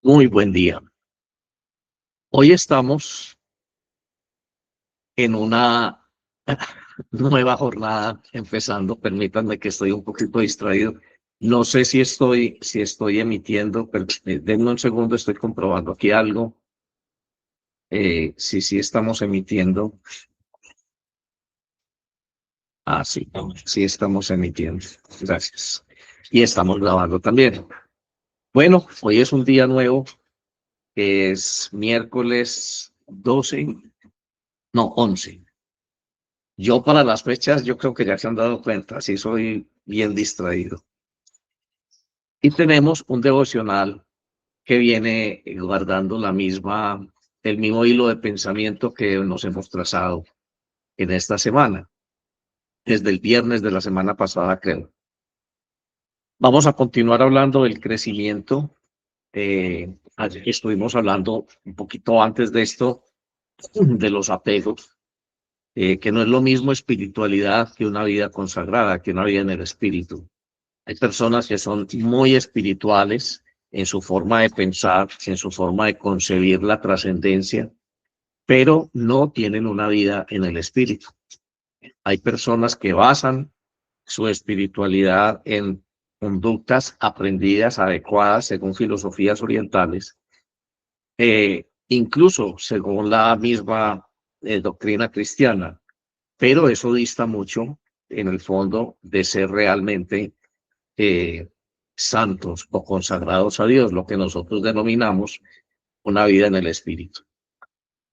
Muy buen día. Hoy estamos en una nueva jornada empezando. Permítanme que estoy un poquito distraído. No sé si estoy emitiendo, pero denme un segundo, estoy comprobando aquí algo. Sí estamos emitiendo. Sí, sí estamos emitiendo. Gracias. Y estamos grabando también. Bueno, hoy es un día nuevo, es miércoles 12, no, 11. Yo para las fechas, yo creo que ya se han dado cuenta, sí soy bien distraído. Y tenemos un devocional que viene guardando el mismo hilo de pensamiento que nos hemos trazado en esta semana, desde el viernes de la semana pasada, creo. Vamos a continuar hablando del crecimiento. Ayer estuvimos hablando un poquito antes de esto, de los apegos, que no es lo mismo espiritualidad que una vida consagrada, que una vida en el espíritu. Hay personas que son muy espirituales en su forma de pensar, en su forma de concebir la trascendencia, pero no tienen una vida en el espíritu. Hay personas que basan su espiritualidad en conductas aprendidas, adecuadas según filosofías orientales, incluso según la misma doctrina cristiana, pero eso dista mucho en el fondo de ser realmente eh, santos o consagrados a Dios, lo que nosotros denominamos una vida en el Espíritu.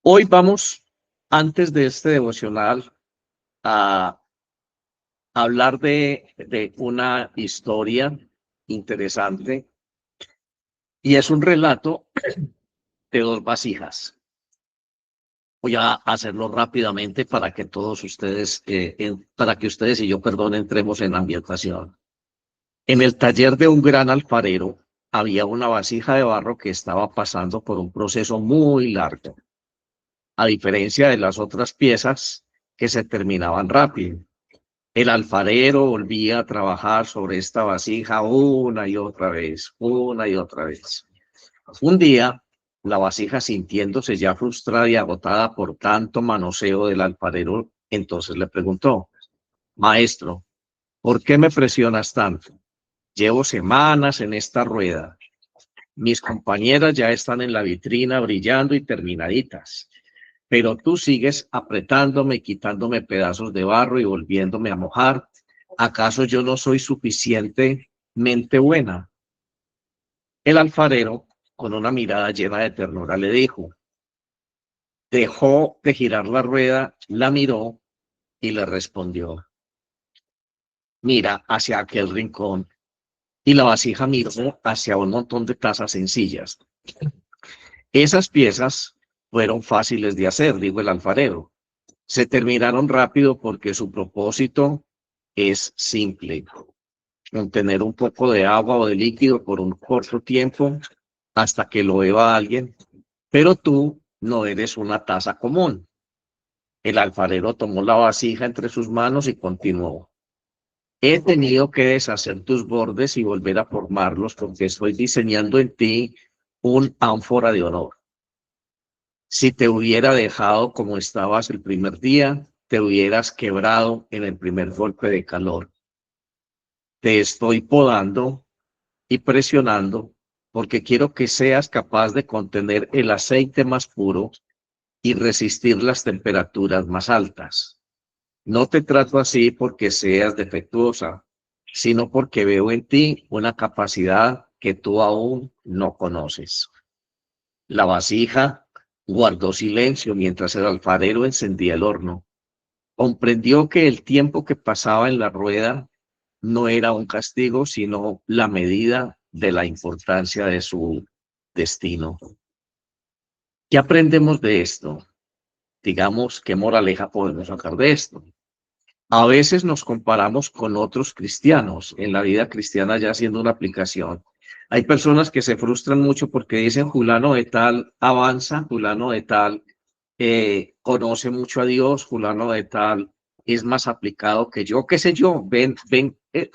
Hoy vamos, antes de este devocional, a hablar de una historia interesante y es un relato de dos vasijas. Voy a hacerlo rápidamente para que todos ustedes, para que ustedes y yo, perdón, entremos en ambientación. En el taller de un gran alfarero había una vasija de barro que estaba pasando por un proceso muy largo, a diferencia de las otras piezas que se terminaban rápido. El alfarero volvía a trabajar sobre esta vasija una y otra vez, una y otra vez. Un día, la vasija, sintiéndose ya frustrada y agotada por tanto manoseo del alfarero, entonces le preguntó: Maestro, ¿por qué me presionas tanto? Llevo semanas en esta rueda. Mis compañeras ya están en la vitrina brillando y terminaditas, pero tú sigues apretándome, quitándome pedazos de barro y volviéndome a mojar. ¿Acaso yo no soy suficientemente buena? El alfarero, con una mirada llena de ternura, le dijo: dejó de girar la rueda, la miró y le respondió: mira hacia aquel rincón. Y la vasija miró hacia un montón de tazas sencillas. Esas piezas fueron fáciles de hacer, dijo el alfarero. Se terminaron rápido porque su propósito es simple: contener un poco de agua o de líquido por un corto tiempo hasta que lo beba alguien, pero tú no eres una taza común. El alfarero tomó la vasija entre sus manos y continuó: he tenido que deshacer tus bordes y volver a formarlos porque estoy diseñando en ti un ánfora de honor. Si te hubiera dejado como estabas el primer día, te hubieras quebrado en el primer golpe de calor. Te estoy podando y presionando porque quiero que seas capaz de contener el aceite más puro y resistir las temperaturas más altas. No te trato así porque seas defectuosa, sino porque veo en ti una capacidad que tú aún no conoces. La vasija guardó silencio mientras el alfarero encendía el horno. Comprendió que el tiempo que pasaba en la rueda no era un castigo, sino la medida de la importancia de su destino. ¿Qué aprendemos de esto? Digamos, ¿qué moraleja podemos sacar de esto? A veces nos comparamos con otros cristianos, en la vida cristiana ya haciendo una aplicación. Hay personas que se frustran mucho porque dicen: fulano de tal avanza, fulano de tal conoce mucho a Dios, fulano de tal es más aplicado que yo, qué sé yo, ven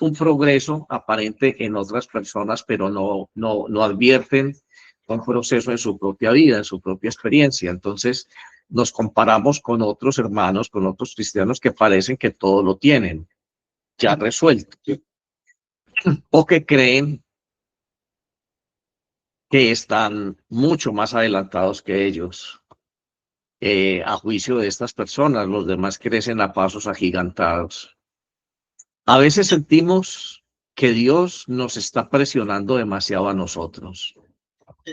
un progreso aparente en otras personas, pero no advierten un proceso en su propia vida, en su propia experiencia. Entonces, nos comparamos con otros hermanos, con otros cristianos que parecen que todo lo tienen ya resuelto, o que creen que están mucho más adelantados que ellos. A juicio de estas personas, los demás crecen a pasos agigantados. A veces sentimos que Dios nos está presionando demasiado a nosotros,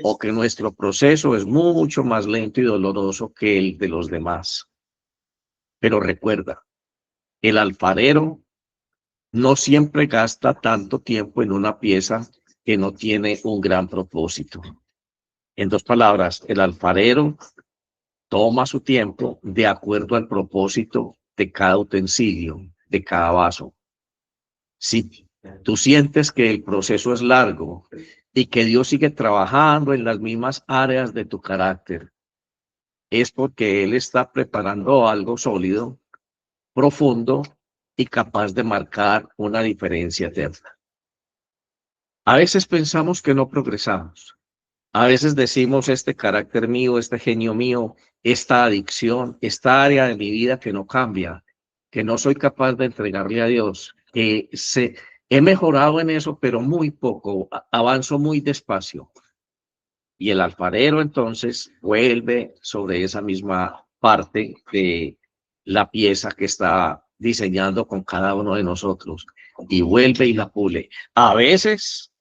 o que nuestro proceso es mucho más lento y doloroso que el de los demás. Pero recuerda, el alfarero no siempre gasta tanto tiempo en una pieza que no tiene un gran propósito. En dos palabras, el alfarero toma su tiempo de acuerdo al propósito de cada utensilio, de cada vaso. Si tú sientes que el proceso es largo y que Dios sigue trabajando en las mismas áreas de tu carácter, es porque Él está preparando algo sólido, profundo y capaz de marcar una diferencia eterna. A veces pensamos que no progresamos. A veces decimos este carácter mío, este genio mío, esta adicción, esta área de mi vida que no cambia, que no soy capaz de entregarle a Dios, he mejorado en eso, pero muy poco, avanzo muy despacio. Y el alfarero entonces vuelve sobre esa misma parte de la pieza que está diseñando con cada uno de nosotros y vuelve y la pule. A veces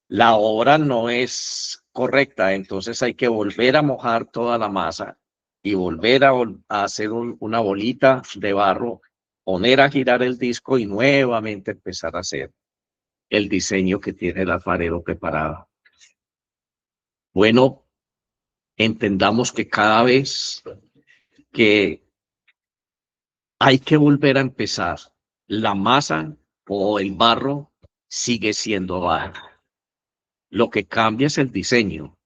la obra no es correcta, entonces hay que volver a mojar toda la masa y volver a hacer una bolita de barro, poner a girar el disco y nuevamente empezar a hacer el diseño que tiene el alfarero preparado. Bueno, entendamos que cada vez que hay que volver a empezar, la masa o el barro sigue siendo barro. Lo que cambia es el diseño.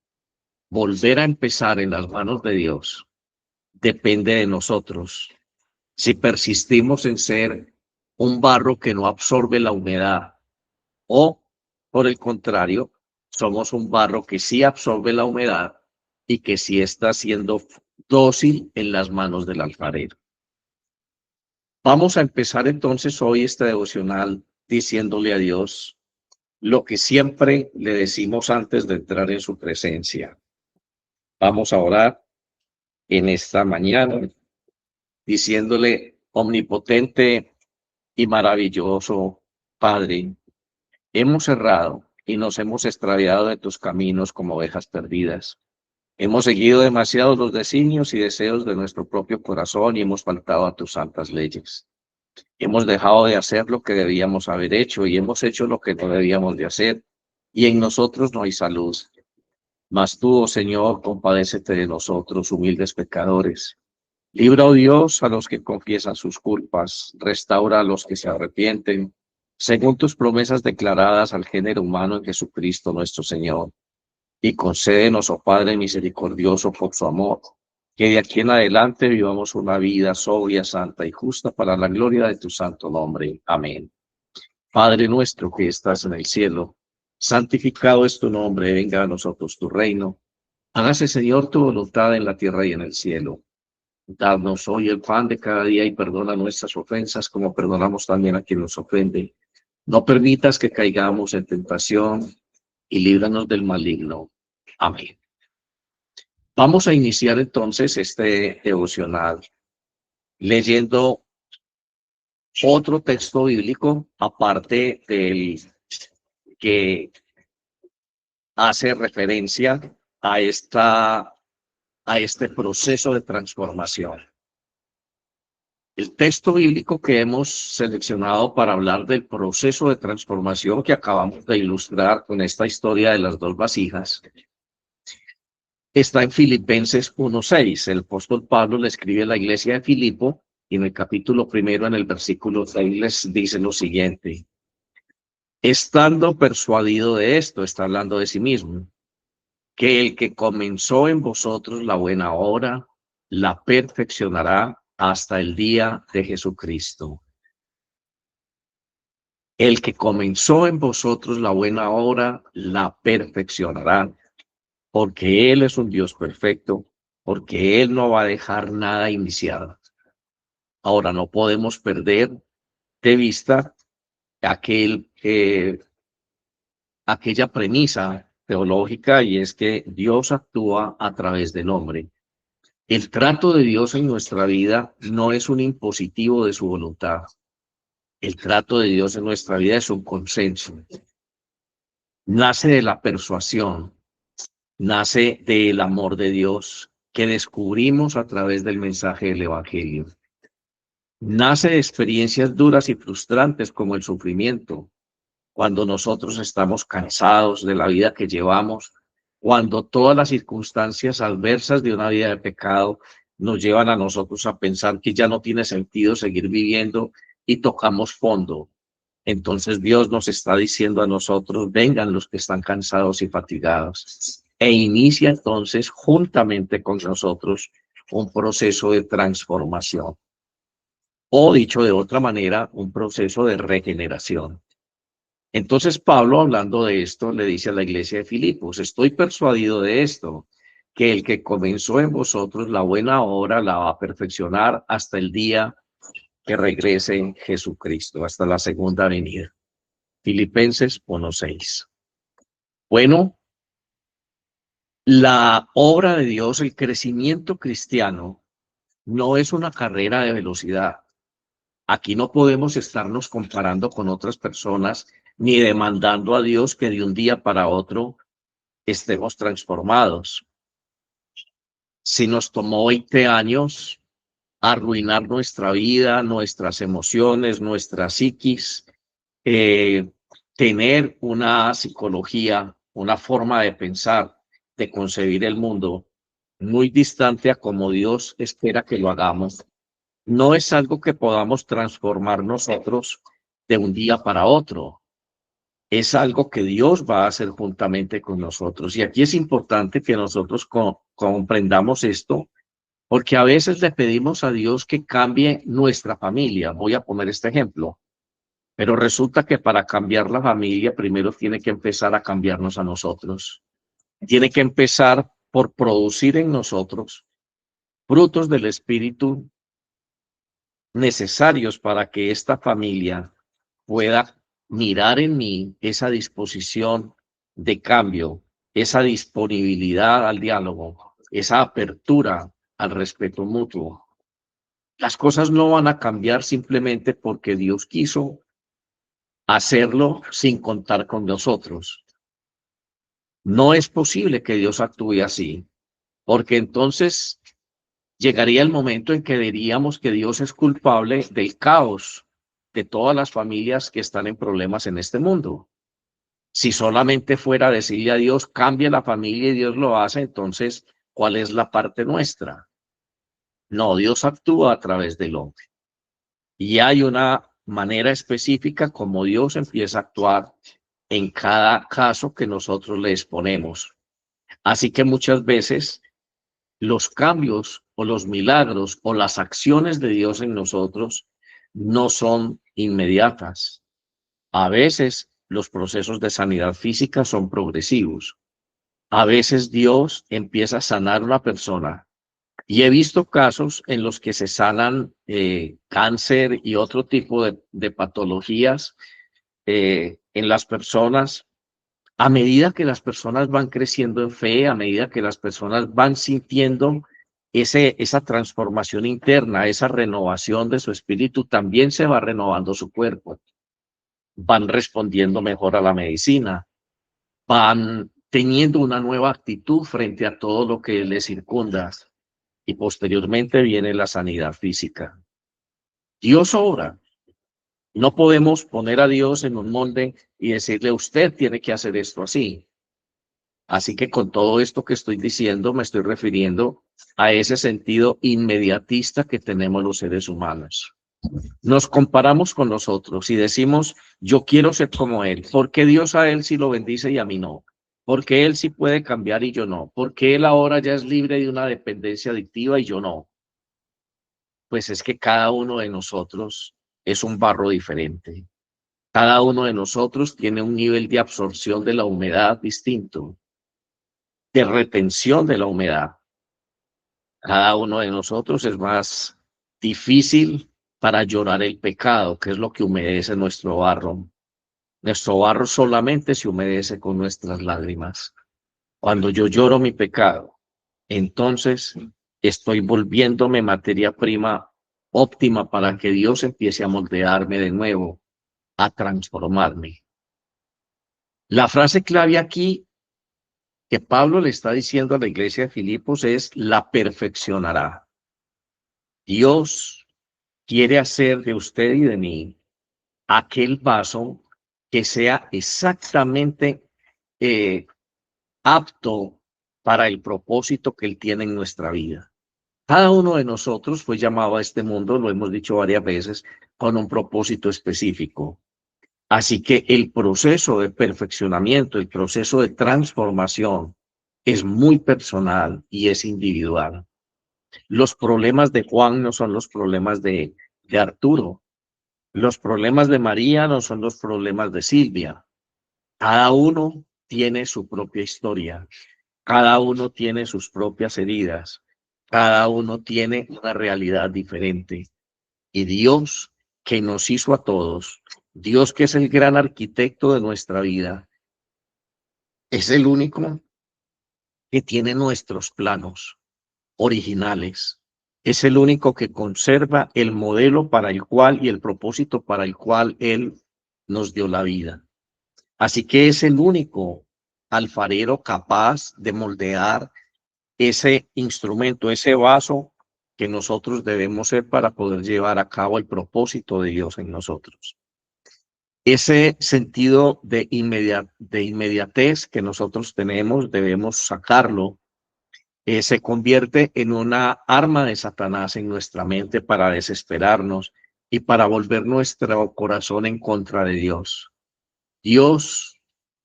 Volver a empezar en las manos de Dios depende de nosotros. Si persistimos en ser un barro que no absorbe la humedad o, por el contrario, somos un barro que sí absorbe la humedad y que sí está siendo dócil en las manos del alfarero. Vamos a empezar entonces hoy este devocional diciéndole a Dios lo que siempre le decimos antes de entrar en su presencia. Vamos a orar en esta mañana diciéndole, omnipotente y maravilloso Padre, hemos errado y nos hemos extraviado de tus caminos como ovejas perdidas. Hemos seguido demasiado los designios y deseos de nuestro propio corazón y hemos faltado a tus santas leyes. Hemos dejado de hacer lo que debíamos haber hecho y hemos hecho lo que no debíamos de hacer, y en nosotros no hay salud. Mas tú, oh Señor, compadécete de nosotros, humildes pecadores. Libra, oh Dios, a los que confiesan sus culpas, restaura a los que se arrepienten, según tus promesas declaradas al género humano en Jesucristo nuestro Señor. Y concédenos, oh Padre misericordioso, por su amor, que de aquí en adelante vivamos una vida sobria, santa y justa para la gloria de tu santo nombre. Amén. Padre nuestro que estás en el cielo, santificado es tu nombre, venga a nosotros tu reino. Hágase, Señor, tu voluntad en la tierra y en el cielo. Danos hoy el pan de cada día y perdona nuestras ofensas como perdonamos también a quien nos ofende. No permitas que caigamos en tentación y líbranos del maligno. Amén. Vamos a iniciar entonces este devocional leyendo otro texto bíblico aparte del que hace referencia a este proceso de transformación. El texto bíblico que hemos seleccionado para hablar del proceso de transformación que acabamos de ilustrar con esta historia de las dos vasijas está en Filipenses 1:6. El apóstol Pablo le escribe a la iglesia de Filipo y en el capítulo 1, en el versículo 6, les dice lo siguiente: estando persuadido de esto, está hablando de sí mismo, que el que comenzó en vosotros la buena obra, la perfeccionará hasta el día de Jesucristo. El que comenzó en vosotros la buena obra, la perfeccionará porque Él es un Dios perfecto, porque Él no va a dejar nada iniciado. Ahora, no podemos perder de vista aquel, aquella premisa teológica, y es que Dios actúa a través del hombre. El trato de Dios en nuestra vida no es un impositivo de su voluntad. El trato de Dios en nuestra vida es un consenso. Nace de la persuasión, nace del amor de Dios que descubrimos a través del mensaje del Evangelio. Nace de experiencias duras y frustrantes como el sufrimiento, cuando nosotros estamos cansados de la vida que llevamos, cuando todas las circunstancias adversas de una vida de pecado nos llevan a nosotros a pensar que ya no tiene sentido seguir viviendo y tocamos fondo. Entonces Dios nos está diciendo a nosotros, vengan los que están cansados y fatigados, e inicia entonces juntamente con nosotros un proceso de transformación, o dicho de otra manera, un proceso de regeneración. Entonces Pablo, hablando de esto, le dice a la iglesia de Filipos, estoy persuadido de esto, que el que comenzó en vosotros la buena obra la va a perfeccionar hasta el día que regrese en Jesucristo, hasta la segunda venida. Filipenses 1:6. Bueno, la obra de Dios, el crecimiento cristiano, no es una carrera de velocidad. Aquí no podemos estarnos comparando con otras personas ni demandando a Dios que de un día para otro estemos transformados. Si nos tomó 20 años arruinar nuestra vida, nuestras emociones, nuestra psiquis, tener una psicología, una forma de pensar, de concebir el mundo muy distante a como Dios espera que lo hagamos, no es algo que podamos transformar nosotros de un día para otro. Es algo que Dios va a hacer juntamente con nosotros. Y aquí es importante que nosotros comprendamos esto, porque a veces le pedimos a Dios que cambie nuestra familia. Voy a poner este ejemplo. Pero resulta que para cambiar la familia, primero tiene que empezar a cambiarnos a nosotros. Tiene que empezar por producir en nosotros frutos del Espíritu necesarios para que esta familia pueda mirar en mí esa disposición de cambio, esa disponibilidad al diálogo, esa apertura al respeto mutuo. Las cosas no van a cambiar simplemente porque Dios quiso hacerlo sin contar con nosotros. No es posible que Dios actúe así, porque entonces llegaría el momento en que diríamos que Dios es culpable del caos de todas las familias que están en problemas en este mundo. Si solamente fuera a decirle a Dios, cambie la familia y Dios lo hace, entonces, ¿cuál es la parte nuestra? No, Dios actúa a través del hombre. Y hay una manera específica como Dios empieza a actuar en cada caso que nosotros le exponemos. Así que muchas veces los cambios o los milagros o las acciones de Dios en nosotros no son inmediatas. A veces los procesos de sanidad física son progresivos. A veces Dios empieza a sanar a una persona. Y he visto casos en los que se sanan cáncer y otro tipo de patologías en las personas a medida que las personas van creciendo en fe, a medida que las personas van sintiendo esa transformación interna, esa renovación de su espíritu, también se va renovando su cuerpo. Van respondiendo mejor a la medicina, van teniendo una nueva actitud frente a todo lo que les circunda y posteriormente viene la sanidad física. Dios obra. No podemos poner a Dios en un molde y decirle, usted tiene que hacer esto así. Así que con todo esto que estoy diciendo, me estoy refiriendo a ese sentido inmediatista que tenemos los seres humanos. Nos comparamos con nosotros y decimos, yo quiero ser como él. ¿Por qué Dios a él sí lo bendice y a mí no? ¿Por qué él sí puede cambiar y yo no? ¿Por qué él ahora ya es libre de una dependencia adictiva y yo no? Pues es que cada uno de nosotros es un barro diferente. Cada uno de nosotros tiene un nivel de absorción de la humedad distinto. de retención de la humedad. Cada uno de nosotros es más difícil para llorar el pecado, que es lo que humedece nuestro barro. Nuestro barro solamente se humedece con nuestras lágrimas. Cuando yo lloro mi pecado, entonces estoy volviéndome materia prima óptima para que Dios empiece a moldearme de nuevo, a transformarme. La frase clave aquí que Pablo le está diciendo a la iglesia de Filipos es: la perfeccionará. Dios quiere hacer de usted y de mí aquel vaso que sea exactamente apto para el propósito que Él tiene en nuestra vida. Cada uno de nosotros fue llamado a este mundo, lo hemos dicho varias veces, con un propósito específico. Así que el proceso de perfeccionamiento, el proceso de transformación es muy personal y es individual. Los problemas de Juan no son los problemas de Arturo. Los problemas de María no son los problemas de Silvia. Cada uno tiene su propia historia. Cada uno tiene sus propias heridas. Cada uno tiene una realidad diferente. Y Dios, que nos hizo a todos, Dios, que es el gran arquitecto de nuestra vida, es el único que tiene nuestros planos originales. Es el único que conserva el modelo para el cual y el propósito para el cual Él nos dio la vida. Así que es el único alfarero capaz de moldear ese instrumento, ese vaso que nosotros debemos ser para poder llevar a cabo el propósito de Dios en nosotros. Ese sentido de inmediatez que nosotros tenemos, debemos sacarlo. Se convierte en una arma de Satanás en nuestra mente para desesperarnos y para volver nuestro corazón en contra de Dios. Dios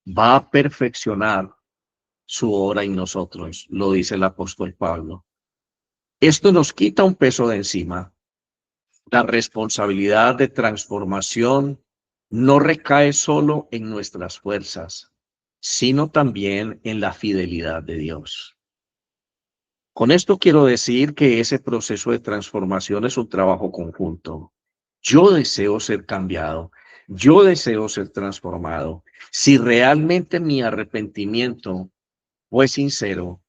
va a perfeccionar su obra en nosotros, lo dice el apóstol Pablo. Esto nos quita un peso de encima. La responsabilidad de transformación no recae solo en nuestras fuerzas, sino también en la fidelidad de Dios. Con esto quiero decir que ese proceso de transformación es un trabajo conjunto. Yo deseo ser cambiado, yo deseo ser transformado. Si realmente mi arrepentimiento fue sincero,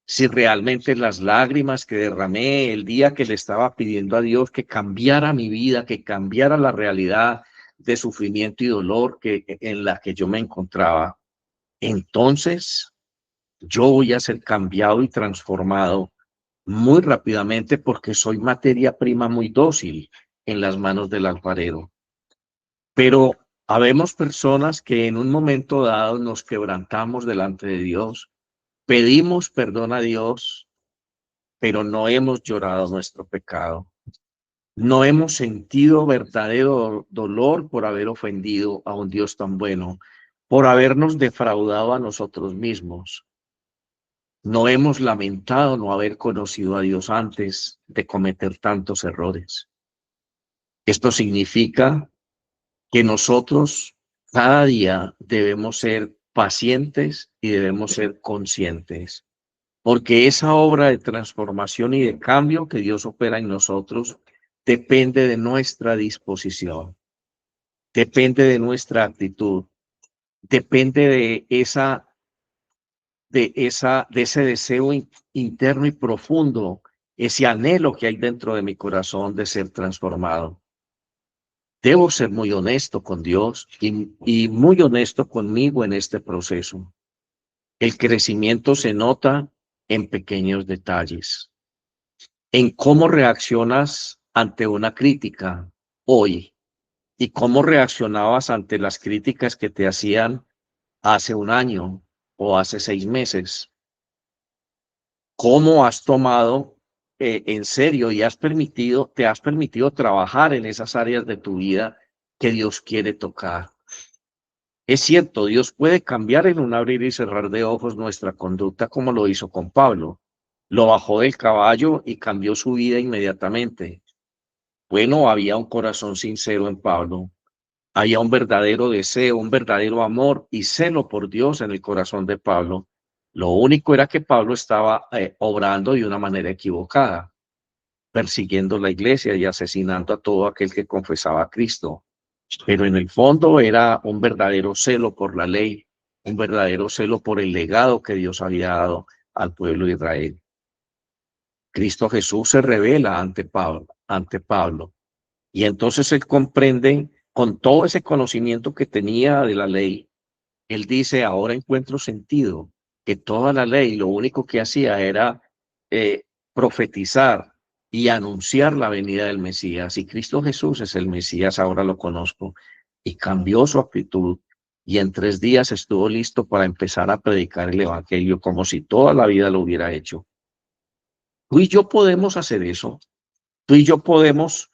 si realmente las lágrimas que derramé el día que le estaba pidiendo a Dios que cambiara mi vida, que cambiara la realidad de sufrimiento y dolor en la que yo me encontraba, entonces yo voy a ser cambiado y transformado muy rápidamente porque soy materia prima muy dócil en las manos del alfarero. Pero habemos personas que en un momento dado nos quebrantamos delante de Dios, pedimos perdón a Dios, pero no hemos llorado nuestro pecado. No hemos sentido verdadero dolor por haber ofendido a un Dios tan bueno, por habernos defraudado a nosotros mismos. No hemos lamentado no haber conocido a Dios antes de cometer tantos errores. Esto significa que nosotros cada día debemos ser pacientes y debemos ser conscientes, porque esa obra de transformación y de cambio que Dios opera en nosotros depende de nuestra disposición, depende de nuestra actitud, depende de ese deseo interno y profundo, ese anhelo que hay dentro de mi corazón de ser transformado. Debo ser muy honesto con Dios y muy honesto conmigo en este proceso. El crecimiento se nota en pequeños detalles, en cómo reaccionas ante una crítica hoy y cómo reaccionabas ante las críticas que te hacían hace un año o hace 6 meses. Cómo has tomado en serio y te has permitido trabajar en esas áreas de tu vida que Dios quiere tocar. Es cierto, Dios puede cambiar en un abrir y cerrar de ojos nuestra conducta como lo hizo con Pablo. Lo bajó del caballo y cambió su vida inmediatamente. Bueno, había un corazón sincero en Pablo. Había un verdadero deseo, un verdadero amor y celo por Dios en el corazón de Pablo. Lo único era que Pablo estaba obrando de una manera equivocada, persiguiendo la iglesia y asesinando a todo aquel que confesaba a Cristo. Pero en el fondo era un verdadero celo por la ley, un verdadero celo por el legado que Dios había dado al pueblo de Israel. Cristo Jesús se revela ante Pablo, y entonces él comprende con todo ese conocimiento que tenía de la ley. Él dice, ahora encuentro sentido, que toda la ley lo único que hacía era eh, profetizar y anunciar la venida del Mesías. Y Cristo Jesús es el Mesías, ahora lo conozco. Y cambió su actitud. Y en 3 días estuvo listo para empezar a predicar el Evangelio como si toda la vida lo hubiera hecho. Tú y yo podemos hacer eso. Tú y yo podemos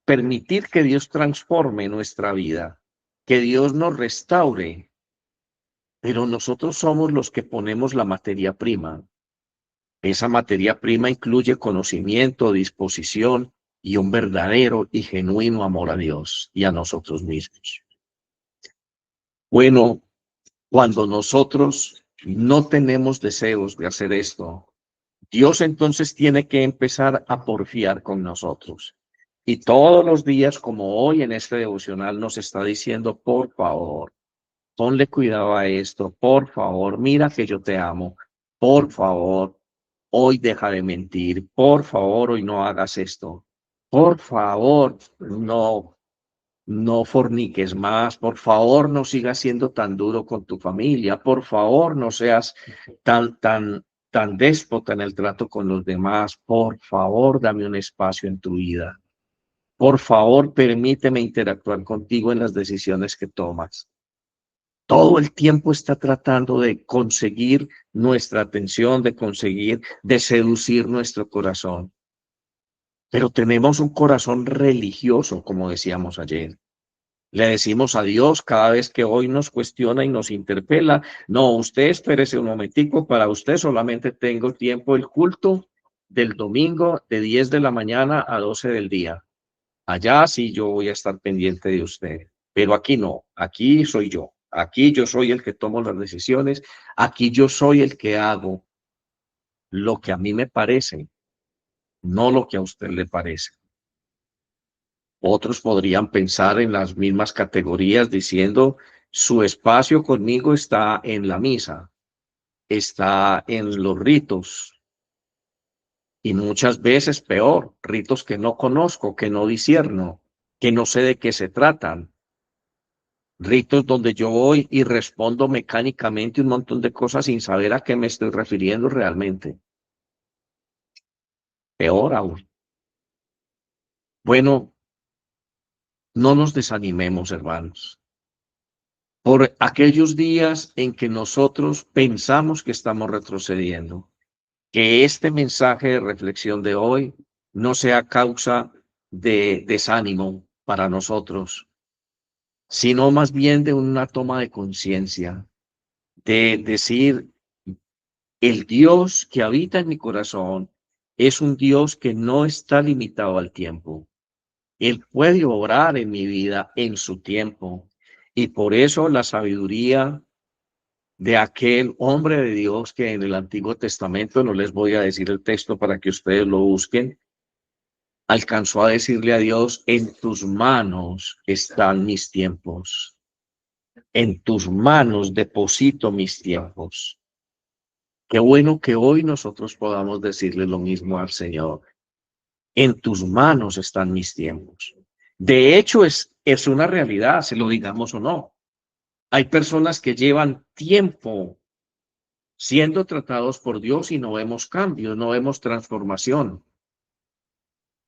permitir que Dios transforme nuestra vida, que Dios nos restaure, pero nosotros somos los que ponemos la materia prima. Esa materia prima incluye conocimiento, disposición y un verdadero y genuino amor a Dios y a nosotros mismos. Bueno, cuando nosotros no tenemos deseos de hacer esto, Dios entonces tiene que empezar a porfiar con nosotros. Y todos los días, como hoy en este devocional, nos está diciendo, por favor, ponle cuidado a esto, por favor, mira que yo te amo, por favor, hoy deja de mentir, por favor, hoy no hagas esto, por favor, no forniques más, por favor, no sigas siendo tan duro con tu familia, por favor, no seas tan déspota en el trato con los demás, por favor, dame un espacio en tu vida, por favor, permíteme interactuar contigo en las decisiones que tomas. Todo el tiempo está tratando de conseguir nuestra atención, de seducir nuestro corazón. Pero tenemos un corazón religioso, como decíamos ayer. Le decimos a Dios cada vez que hoy nos cuestiona y nos interpela, no, usted espérese un momentico, para usted solamente tengo tiempo el culto del domingo de 10 de la mañana a 12 del día. Allá sí yo voy a estar pendiente de usted, pero aquí no, aquí soy yo. Aquí yo soy el que tomo las decisiones, aquí yo soy el que hago lo que a mí me parece, no lo que a usted le parece. Otros podrían pensar en las mismas categorías diciendo, su espacio conmigo está en la misa, está en los ritos y muchas veces peor, ritos que no conozco, que no discierno, que no sé de qué se tratan. Ritos donde yo voy y respondo mecánicamente un montón de cosas sin saber a qué me estoy refiriendo realmente. Peor aún. Bueno, no nos desanimemos, hermanos, por aquellos días en que nosotros pensamos que estamos retrocediendo. Que este mensaje de reflexión de hoy no sea causa de desánimo para nosotros, sino más bien de una toma de conciencia, de decir, el Dios que habita en mi corazón es un Dios que no está limitado al tiempo. Él puede obrar en mi vida en su tiempo. Y por eso la sabiduría de aquel hombre de Dios que en el Antiguo Testamento, no les voy a decir el texto para que ustedes lo busquen, alcanzó a decirle a Dios, en tus manos están mis tiempos. En tus manos deposito mis tiempos. Qué bueno que hoy nosotros podamos decirle lo mismo al Señor. En tus manos están mis tiempos. De hecho, es una realidad, se lo digamos o no. Hay personas que llevan tiempo siendo tratados por Dios y no vemos cambios, no vemos transformación.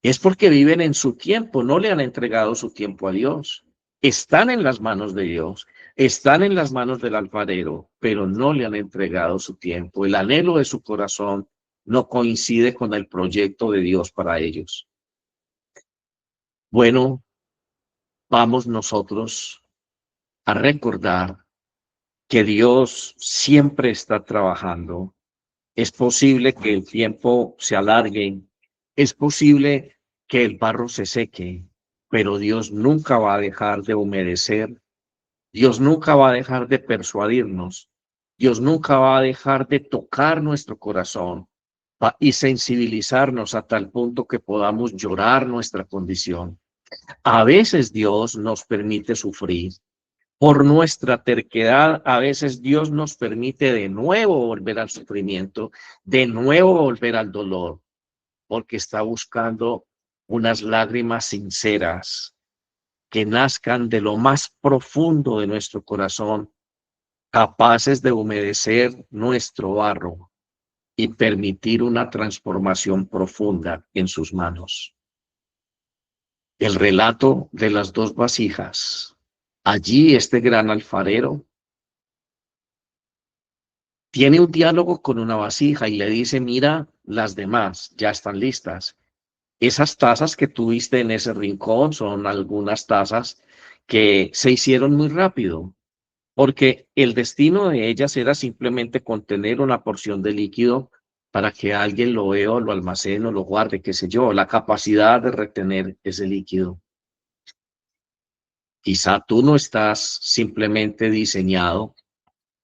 Es porque viven en su tiempo, no le han entregado su tiempo a Dios. Están en las manos de Dios, están en las manos del alfarero, pero no le han entregado su tiempo. El anhelo de su corazón no coincide con el proyecto de Dios para ellos. Bueno, vamos nosotros a recordar que Dios siempre está trabajando. Es posible que el tiempo se alargue, es posible que el barro se seque, pero Dios nunca va a dejar de humedecer, Dios nunca va a dejar de persuadirnos, Dios nunca va a dejar de tocar nuestro corazón y sensibilizarnos a tal punto que podamos llorar nuestra condición. A veces Dios nos permite sufrir. Por nuestra terquedad, a veces Dios nos permite de nuevo volver al sufrimiento, de nuevo volver al dolor, porque está buscando unas lágrimas sinceras que nazcan de lo más profundo de nuestro corazón, capaces de humedecer nuestro barro y permitir una transformación profunda en sus manos. El relato de las dos vasijas. Allí este gran alfarero tiene un diálogo con una vasija y le dice, mira, las demás ya están listas. Esas tazas que tuviste en ese rincón son algunas tazas que se hicieron muy rápido, porque el destino de ellas era simplemente contener una porción de líquido para que alguien lo vea, lo almacene o lo guarde, qué sé yo, la capacidad de retener ese líquido. Quizá tú no estás simplemente diseñado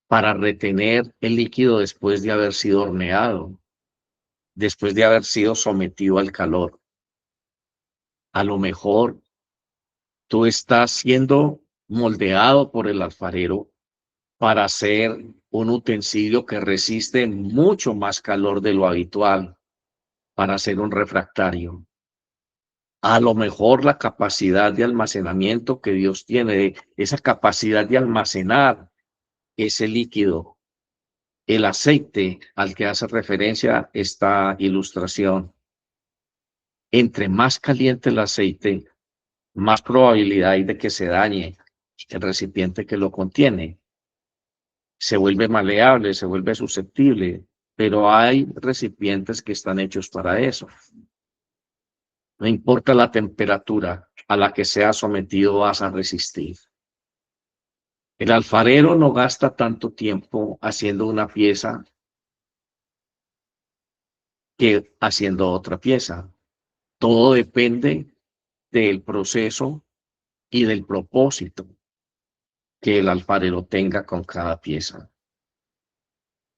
para retener el líquido después de haber sido horneado, después de haber sido sometido al calor. A lo mejor tú estás siendo moldeado por el alfarero para hacer un utensilio que resiste mucho más calor de lo habitual, para hacer un refractario. A lo mejor la capacidad de almacenamiento que Dios tiene, esa capacidad de almacenar ese líquido, el aceite al que hace referencia esta ilustración. Entre más caliente el aceite, más probabilidad hay de que se dañe el recipiente que lo contiene. Se vuelve maleable, se vuelve susceptible, pero hay recipientes que están hechos para eso. No importa la temperatura a la que sea sometido, vas a resistir. El alfarero no gasta tanto tiempo haciendo una pieza que haciendo otra pieza. Todo depende del proceso y del propósito que el alfarero tenga con cada pieza.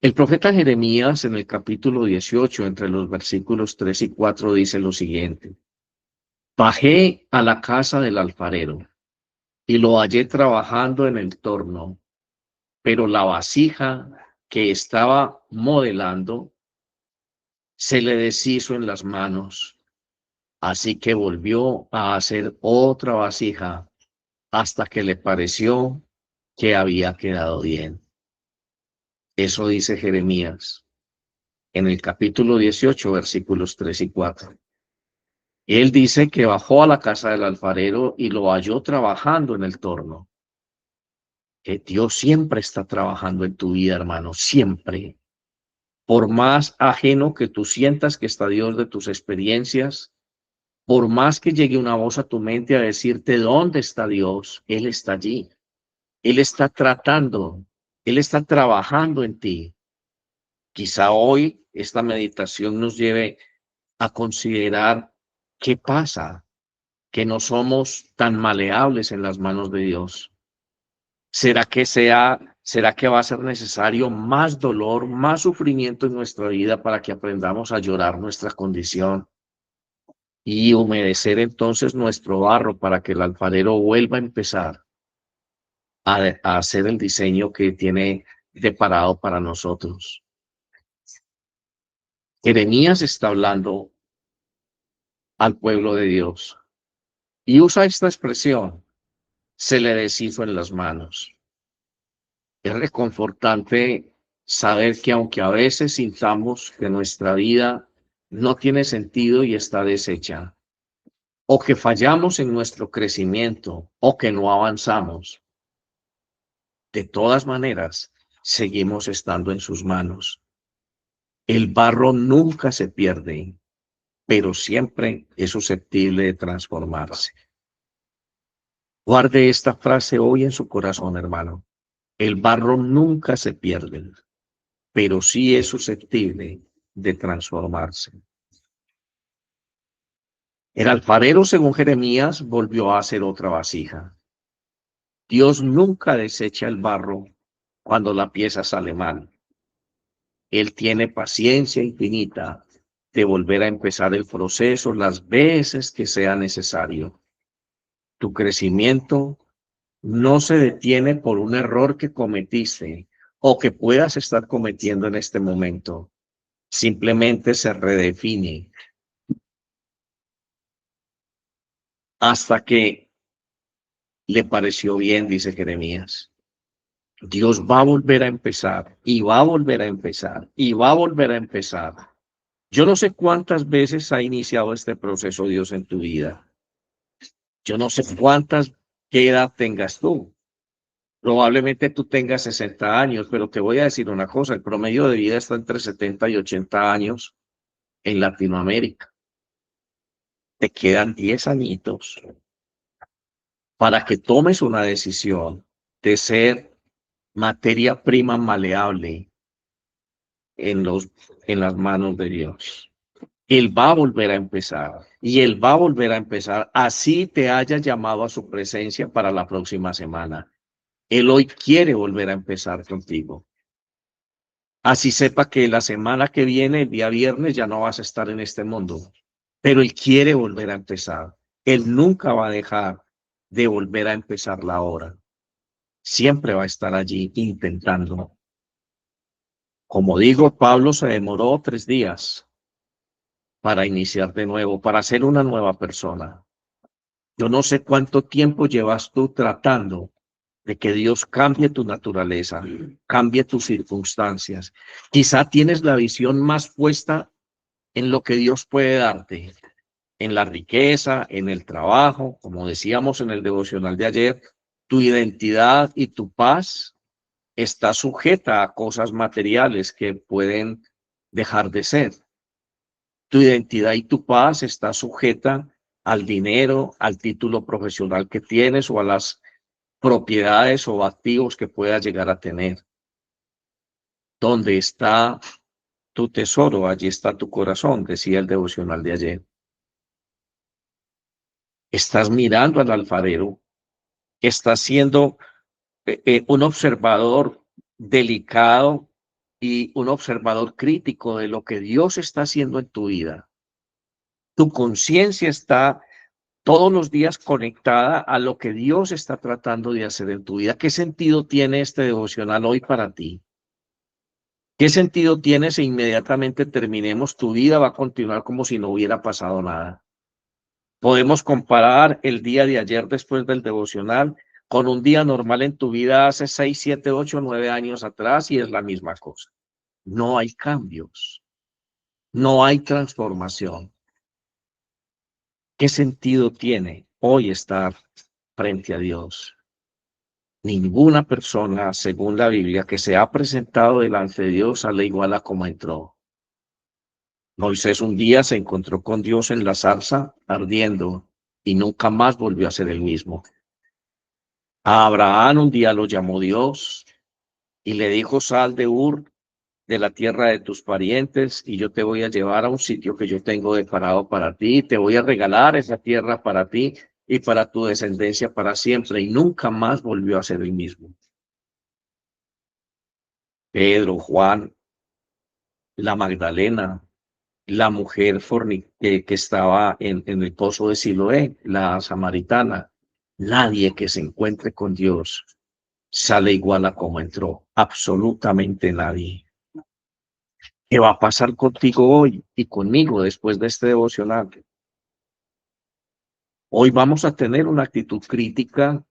El profeta Jeremías en el capítulo 18, entre los versículos 3 y 4, dice lo siguiente. Bajé a la casa del alfarero y lo hallé trabajando en el torno, pero la vasija que estaba modelando se le deshizo en las manos. Así que volvió a hacer otra vasija hasta que le pareció que había quedado bien. Eso dice Jeremías en el capítulo 18, versículos 3 y 4. Él dice que bajó a la casa del alfarero y lo halló trabajando en el torno. Que Dios siempre está trabajando en tu vida, hermano, siempre. Por más ajeno que tú sientas que está Dios de tus experiencias, por más que llegue una voz a tu mente a decirte dónde está Dios, Él está allí. Él está tratando, Él está trabajando en ti. Quizá hoy esta meditación nos lleve a considerar qué pasa, que no somos tan maleables en las manos de Dios. ¿Será que va a ser necesario más dolor, más sufrimiento en nuestra vida para que aprendamos a llorar nuestra condición y humedecer entonces nuestro barro para que el alfarero vuelva a empezar a hacer el diseño que tiene deparado para nosotros? Jeremías está hablando al pueblo de Dios y usa esta expresión, se le deshizo en las manos. Es reconfortante saber que aunque a veces sintamos que nuestra vida no tiene sentido y está deshecha, o que fallamos en nuestro crecimiento, o que no avanzamos, de todas maneras, seguimos estando en sus manos. El barro nunca se pierde, pero siempre es susceptible de transformarse. Guarde esta frase hoy en su corazón, hermano. El barro nunca se pierde, pero sí es susceptible de transformarse. El alfarero, según Jeremías, volvió a hacer otra vasija. Dios nunca desecha el barro cuando la pieza sale mal. Él tiene paciencia infinita de volver a empezar el proceso las veces que sea necesario. Tu crecimiento no se detiene por un error que cometiste o que puedas estar cometiendo en este momento. Simplemente se redefine hasta que le pareció bien, dice Jeremías. Dios va a volver a empezar y va a volver a empezar y va a volver a empezar. Yo no sé cuántas veces ha iniciado este proceso Dios en tu vida. Yo no sé qué edad tengas tú. Probablemente tú tengas 60 años, pero te voy a decir una cosa, el promedio de vida está entre 70 y 80 años en Latinoamérica. Te quedan 10 añitos para que tomes una decisión de ser materia prima maleable en las manos de Dios. Él va a volver a empezar y Él va a volver a empezar, así te haya llamado a su presencia para la próxima semana. Él hoy quiere volver a empezar contigo. Así sepa que la semana que viene, el día viernes, ya no vas a estar en este mundo, pero Él quiere volver a empezar. Él nunca va a dejar de volver a empezar la hora. Siempre va a estar allí intentando. Como digo, Pablo se demoró 3 días para iniciar de nuevo, para ser una nueva persona. Yo no sé cuánto tiempo llevas tú tratando de que Dios cambie tu naturaleza, cambie tus circunstancias. Quizá tienes la visión más puesta en lo que Dios puede darte, en la riqueza, en el trabajo, como decíamos en el devocional de ayer, tu identidad y tu paz está sujeta a cosas materiales que pueden dejar de ser. Tu identidad y tu paz está sujeta al dinero, al título profesional que tienes o a las propiedades o activos que puedas llegar a tener. Donde está tu tesoro, allí está tu corazón, decía el devocional de ayer. Estás mirando al alfarero, estás siendo un observador delicado y un observador crítico de lo que Dios está haciendo en tu vida. Tu conciencia está todos los días conectada a lo que Dios está tratando de hacer en tu vida. ¿Qué sentido tiene este devocional hoy para ti? ¿Qué sentido tiene si inmediatamente terminemos? Tu vida va a continuar como si no hubiera pasado nada. Podemos comparar el día de ayer después del devocional con un día normal en tu vida hace 6, 7, 8, 9 años atrás y es la misma cosa. No hay cambios, no hay transformación. ¿Qué sentido tiene hoy estar frente a Dios? Ninguna persona, según la Biblia, que se ha presentado delante de Dios sale igual a como entró. Moisés un día se encontró con Dios en la zarza ardiendo y nunca más volvió a ser el mismo. A Abraham un día lo llamó Dios y le dijo: sal de Ur, de la tierra de tus parientes, y yo te voy a llevar a un sitio que yo tengo preparado para ti. Te voy a regalar esa tierra para ti y para tu descendencia para siempre. Y nunca más volvió a ser el mismo. Pedro, Juan, la Magdalena, la mujer que estaba en el pozo de Siloé, la samaritana. Nadie que se encuentre con Dios sale igual a como entró. Absolutamente nadie. ¿Qué va a pasar contigo hoy y conmigo después de este devocional? Hoy vamos a tener una actitud crítica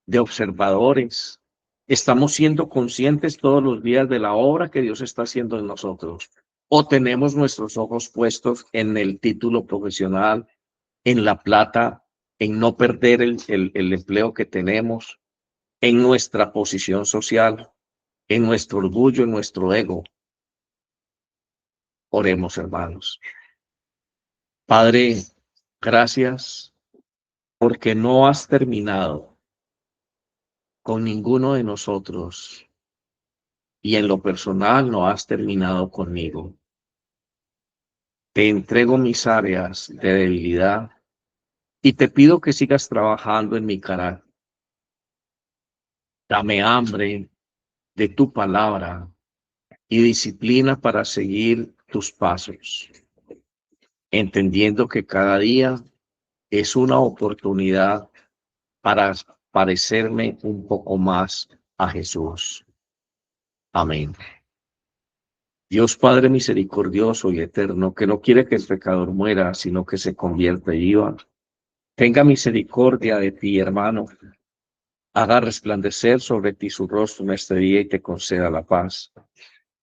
de observadores. Estamos siendo conscientes todos los días de la obra que Dios está haciendo en nosotros. O tenemos nuestros ojos puestos en el título profesional, en la plata, en no perder el empleo que tenemos, en nuestra posición social, en nuestro orgullo, en nuestro ego. Oremos, hermanos. Padre, gracias porque no has terminado con ninguno de nosotros y en lo personal no has terminado conmigo. Te entrego mis áreas de debilidad y te pido que sigas trabajando en mi carácter. Dame hambre, de tu palabra y disciplina para seguir tus pasos, entendiendo que cada día es una oportunidad para parecerme un poco más a Jesús. Amén. Dios Padre misericordioso y eterno, que no quiere que el pecador muera, sino que se convierta y viva, tenga misericordia de ti, hermano, haga resplandecer sobre ti su rostro en este día y te conceda la paz.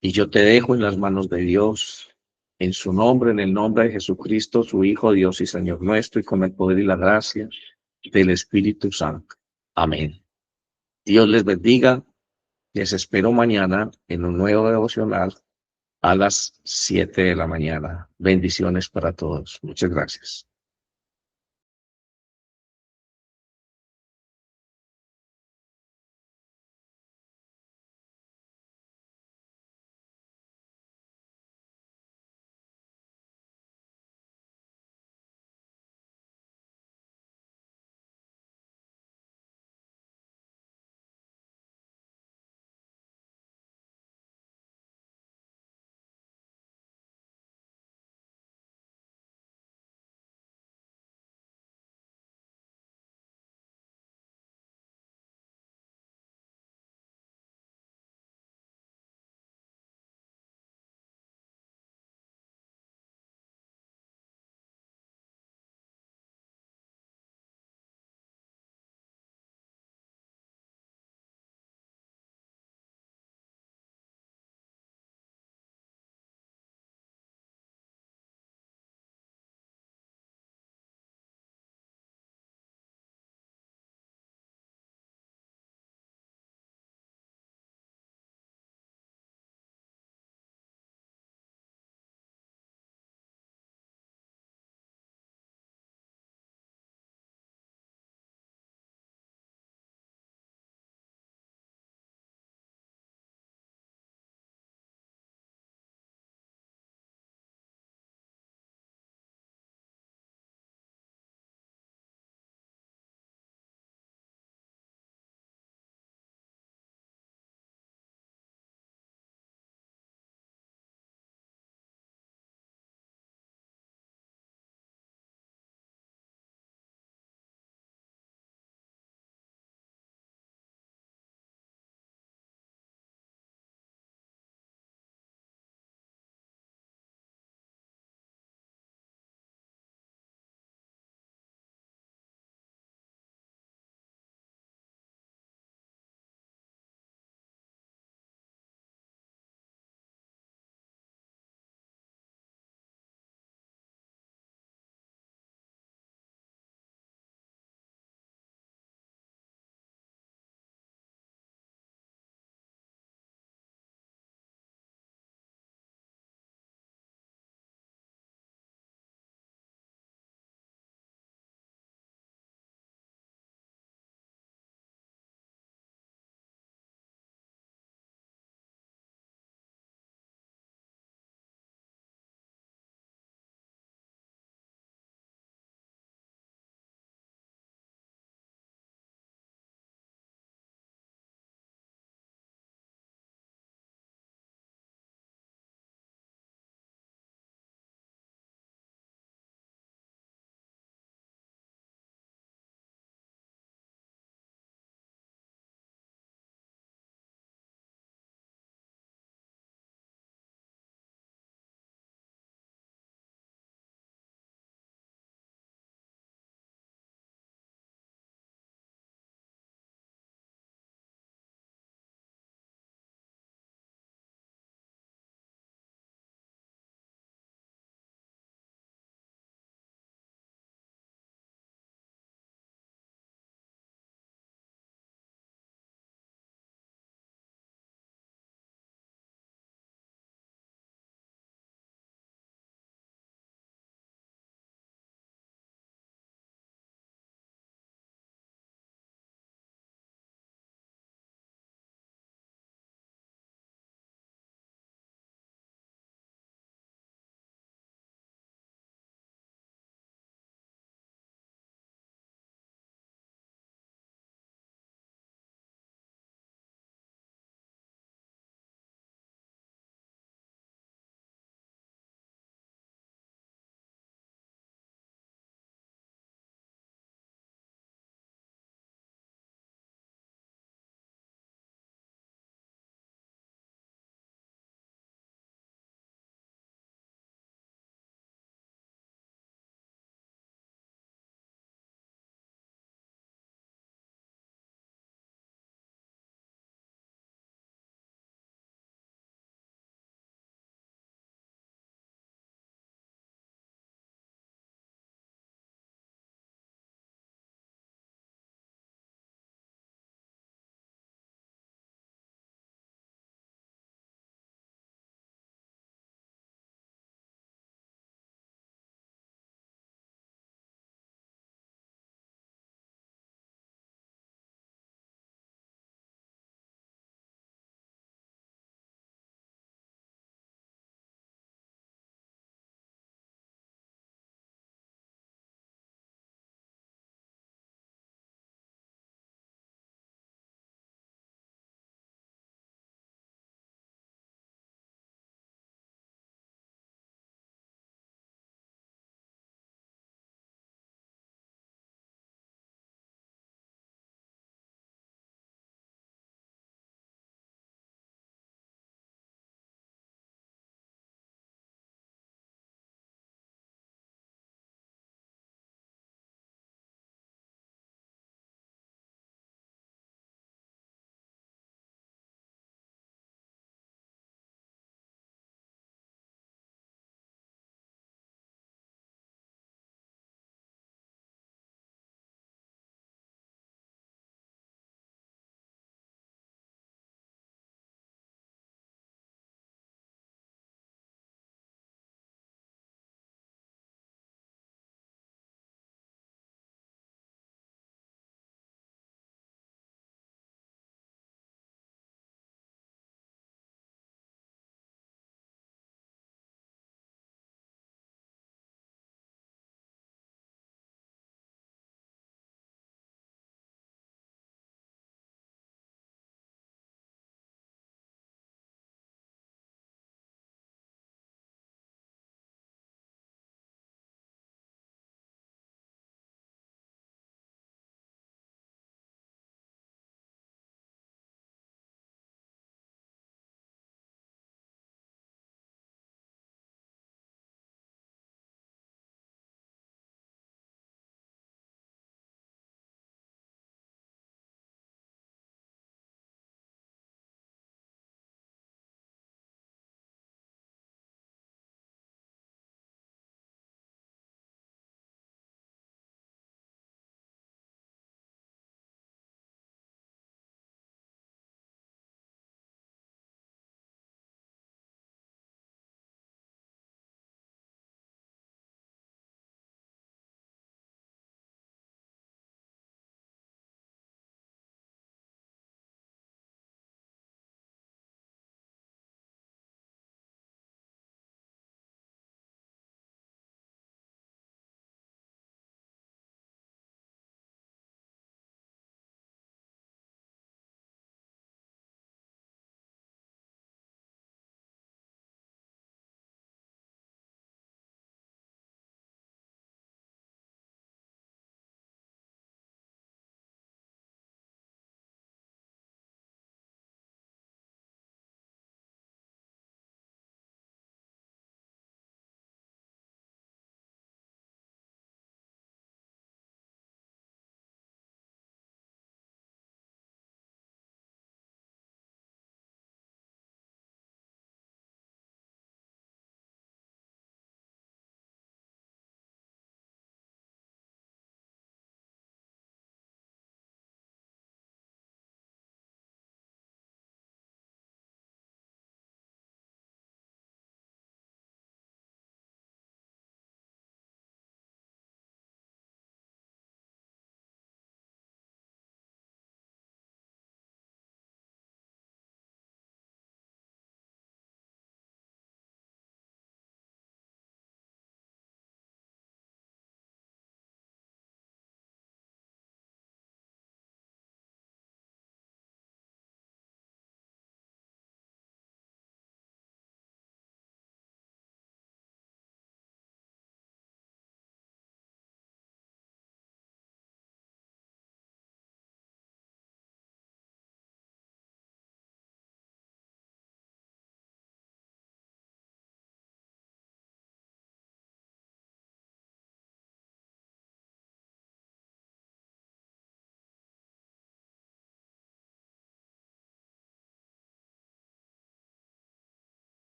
Y yo te dejo en las manos de Dios, en su nombre, en el nombre de Jesucristo, su Hijo, Dios y Señor nuestro, y con el poder y la gracia del Espíritu Santo. Amén. Dios les bendiga. Les espero mañana en un nuevo devocional a las 7 de la mañana. Bendiciones para todos. Muchas gracias.